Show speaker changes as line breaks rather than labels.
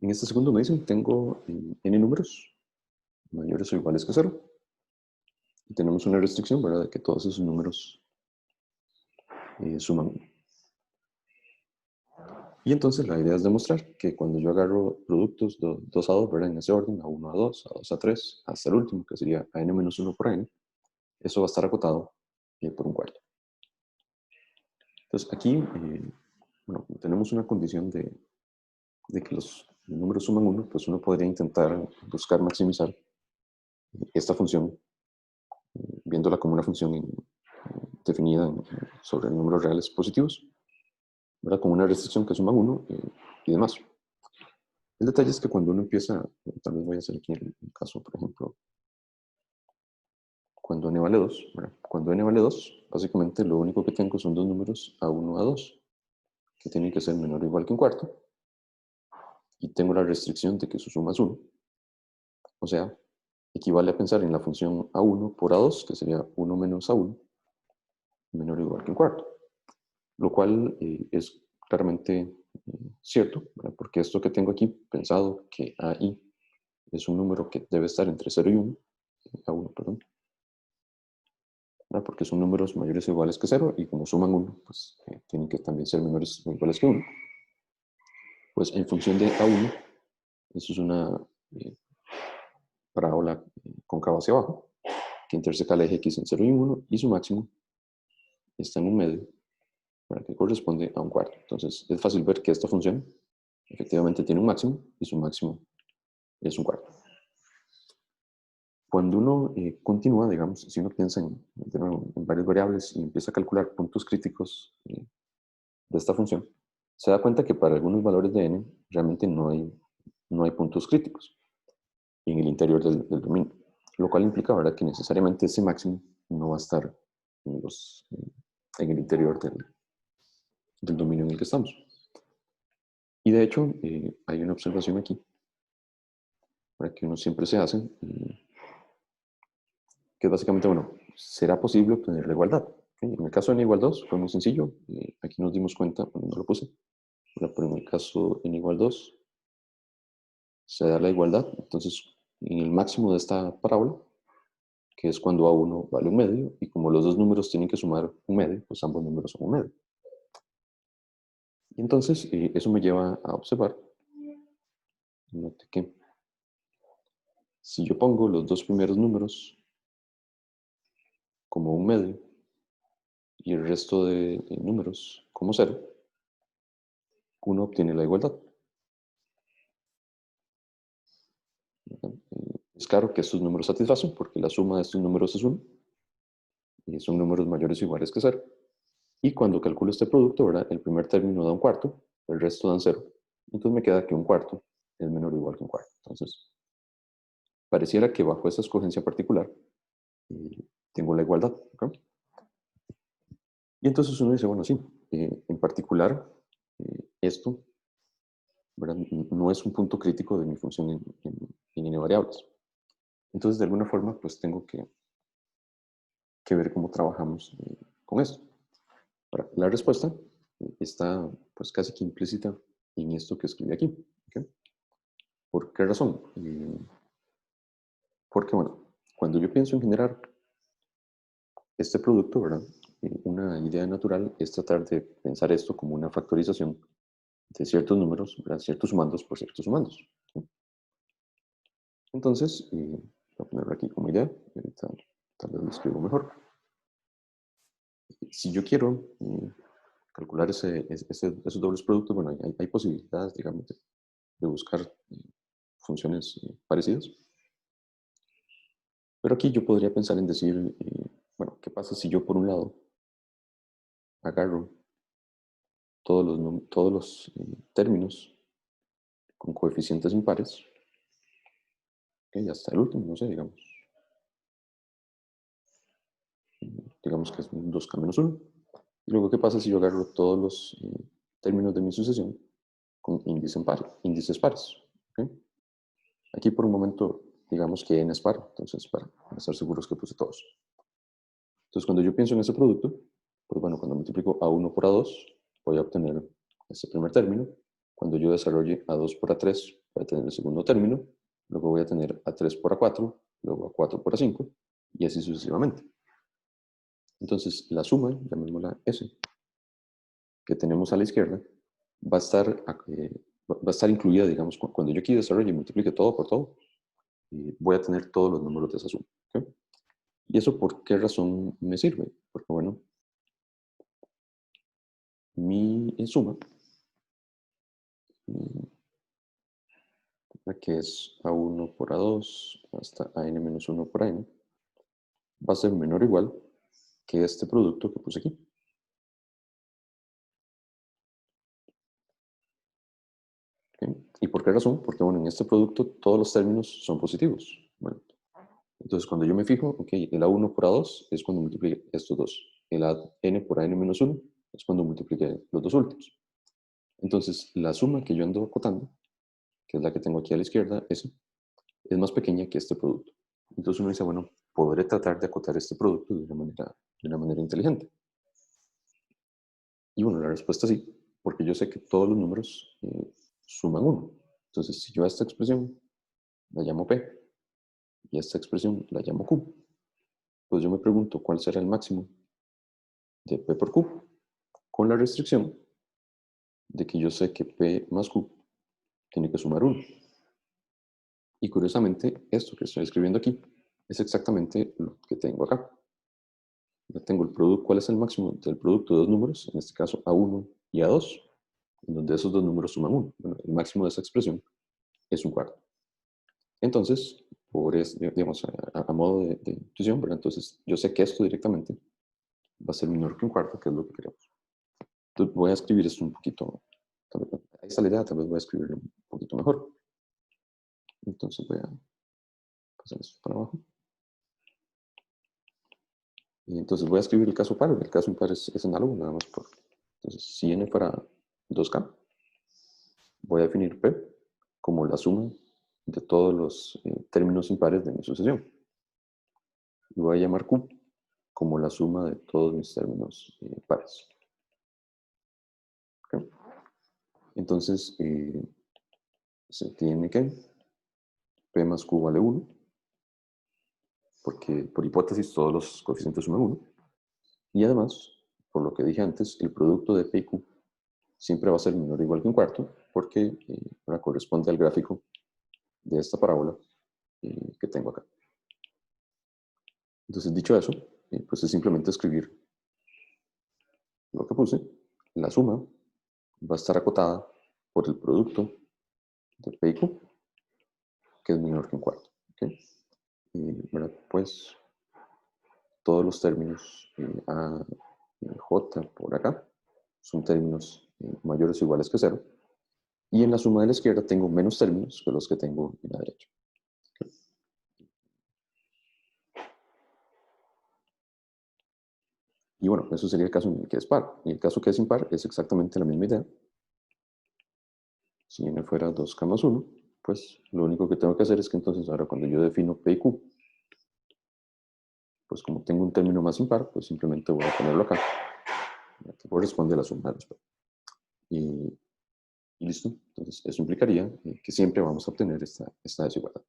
En este segundo me dicen tengo n números mayores o iguales que 0. Y tenemos una restricción, ¿verdad?, de que todos esos números suman 1. Y entonces la idea es demostrar que cuando yo agarro productos 2 a 2, ¿verdad?, en ese orden, a1 a 2, a 2 a 3, hasta el último, que sería a n-1 por n, eso va a estar acotado por un cuarto. Entonces aquí, bueno, tenemos una condición de que los números suman 1, pues uno podría intentar buscar maximizar esta función, viéndola como una función definida sobre números reales positivos, ¿verdad?, con una restricción que suman 1 y demás. El detalle es que cuando uno empieza, tal vez voy a hacer aquí el caso, por ejemplo, cuando n vale 2, ¿verdad? Cuando n vale 2, básicamente lo único que tengo son dos números a1 a 2, que tienen que ser menor o igual que un cuarto, y tengo la restricción de que su suma es 1. O sea, equivale a pensar en la función a1 por a2, que sería 1 menos a1, menor o igual que un cuarto. Lo cual es claramente cierto, ¿verdad?, porque esto que tengo aquí, pensado que AI es un número que debe estar entre 0 y 1, a1, perdón, ¿verdad?, porque son números mayores o iguales que 0, y como suman 1, pues tienen que también ser menores o iguales que 1. Pues en función de a1, eso es una parábola cóncava hacia abajo, que interseca el eje x en 0 y 1, y su máximo está en un medio, ¿verdad?, que corresponde a un cuarto. Entonces es fácil ver que esta función efectivamente tiene un máximo, y su máximo es un cuarto. Cuando uno continúa, digamos, si uno piensa de nuevo, en varias variables y empieza a calcular puntos críticos de esta función, se da cuenta que para algunos valores de n realmente no hay puntos críticos en el interior del dominio, lo cual implica, ¿verdad?, que necesariamente ese máximo no va a estar en el interior del dominio en el que estamos. Y de hecho, hay una observación aquí, ¿verdad?, que uno siempre se hace, que es básicamente, bueno, ¿será posible obtener la igualdad? En el caso de n igual 2 fue muy sencillo, aquí nos dimos cuenta, bueno, no lo puse, pero en el caso n igual 2 se da la igualdad. Entonces en el máximo de esta parábola, que es cuando a1 vale un medio, y como los dos números tienen que sumar un medio, pues ambos números son un medio. Y entonces eso me lleva a observar, note que si yo pongo los dos primeros números como un medio y el resto de números como 0, uno obtiene la igualdad. Es claro que estos números satisfacen porque la suma de estos números es 1, y son números mayores o iguales que 0. Y cuando calculo este producto, ¿verdad?, el primer término da un cuarto, el resto dan 0. Entonces me queda que un cuarto es menor o igual que un cuarto. Entonces, pareciera que bajo esta escogencia particular tengo la igualdad, ¿ok? Y entonces uno dice, bueno, sí, en particular, esto, ¿verdad?, no es un punto crítico de mi función en n variables. Entonces, de alguna forma, pues tengo que ver cómo trabajamos con esto. Ahora, la respuesta está pues casi que implícita en esto que escribí aquí, ¿ok? ¿Por qué razón? Porque, bueno, cuando yo pienso en generar este producto, ¿verdad?, una idea natural es tratar de pensar esto como una factorización de ciertos números, ¿verdad?, ciertos sumandos por ciertos sumandos, ¿sí? Entonces, voy a ponerlo aquí como idea, y ahorita tal vez lo escribo mejor. Si yo quiero calcular esos dobles productos, bueno, hay posibilidades, digamos, de buscar funciones parecidas. Pero aquí yo podría pensar en decir, bueno, ¿qué pasa si yo por un lado agarro todos los términos con coeficientes impares, y hasta el último, no sé, digamos que es un 2k menos 1. Y luego, ¿qué pasa si yo agarro todos los términos de mi sucesión con índices pares? ¿Ok? Aquí por un momento, digamos que n es par, entonces para estar seguros que puse todos. Entonces, cuando yo pienso en ese producto, pues bueno, cuando multiplico a1 por a2, voy a obtener este primer término. Cuando yo desarrolle a2 por a3, voy a tener el segundo término, luego voy a tener A3 por A4, luego A4 por A5, y así sucesivamente. Entonces, la suma, llamémosla S, que tenemos a la izquierda, va a estar incluida, digamos, cuando yo aquí desarrolle y multiplique todo por todo, voy a tener todos los números de esa suma. ¿Okay? ¿Y eso por qué razón me sirve? Porque, bueno, mi suma, que es A1 por A2 hasta AN-1 por AN, va a ser menor o igual que este producto que puse aquí. ¿Okay? ¿Y por qué razón? Porque, bueno, en este producto todos los términos son positivos. Bueno, entonces, cuando yo me fijo, ok, el A1 por A2 es cuando multiplique estos dos. El AN por AN-1 es cuando multiplique los dos últimos. Entonces, la suma que yo ando acotando, que es la que tengo aquí a la izquierda, esa, es más pequeña que este producto. Entonces uno dice, bueno, podré tratar de acotar este producto de una manera inteligente. Y bueno, la respuesta es sí, porque yo sé que todos los números suman 1. Entonces, si yo a esta expresión la llamo P y a esta expresión la llamo Q, pues yo me pregunto cuál será el máximo de P por Q, con la restricción de que yo sé que P más Q tiene que sumar 1. Y curiosamente, esto que estoy escribiendo aquí es exactamente lo que tengo acá. Ya tengo el producto, ¿cuál es el máximo del producto de dos números? En este caso A1 y A2, en donde esos dos números suman 1. Bueno, el máximo de esa expresión es un cuarto. Entonces, digamos, a modo de intuición, ¿verdad? Entonces, yo sé que esto directamente va a ser menor que un cuarto, que es lo que queremos. Entonces, voy a escribir esto un poquito, a esta idea tal vez voy a escribirlo un poquito mejor. Entonces voy a pasar esto para abajo. Y entonces voy a escribir el caso par. El caso impar es análogo, nada más por. Entonces, si n fuera 2k, voy a definir P como la suma de todos los términos impares de mi sucesión. Y voy a llamar Q como la suma de todos mis términos pares. ¿Okay? Entonces, se tiene que P más Q vale 1, porque por hipótesis todos los coeficientes suman 1. Y además, por lo que dije antes, el producto de P y Q siempre va a ser menor o igual que un cuarto, porque ahora corresponde al gráfico de esta parábola que tengo acá. Entonces, dicho eso, pues es simplemente escribir lo que puse. La suma va a estar acotada por el producto de P y Q, que es menor que un cuarto. ¿Okay? Bueno, pues todos los términos A y J por acá son términos mayores o iguales que 0. Y en la suma de la izquierda tengo menos términos que los que tengo en la derecha. ¿Okay? Y bueno, eso sería el caso en el que es par. Y el caso que es impar es exactamente la misma idea. Si n fuera 2k más 1, pues lo único que tengo que hacer es que entonces ahora cuando yo defino P y Q, pues como tengo un término más impar, pues simplemente voy a ponerlo acá, que corresponde a la suma de los P. Y listo. Entonces eso implicaría que siempre vamos a obtener esta desigualdad.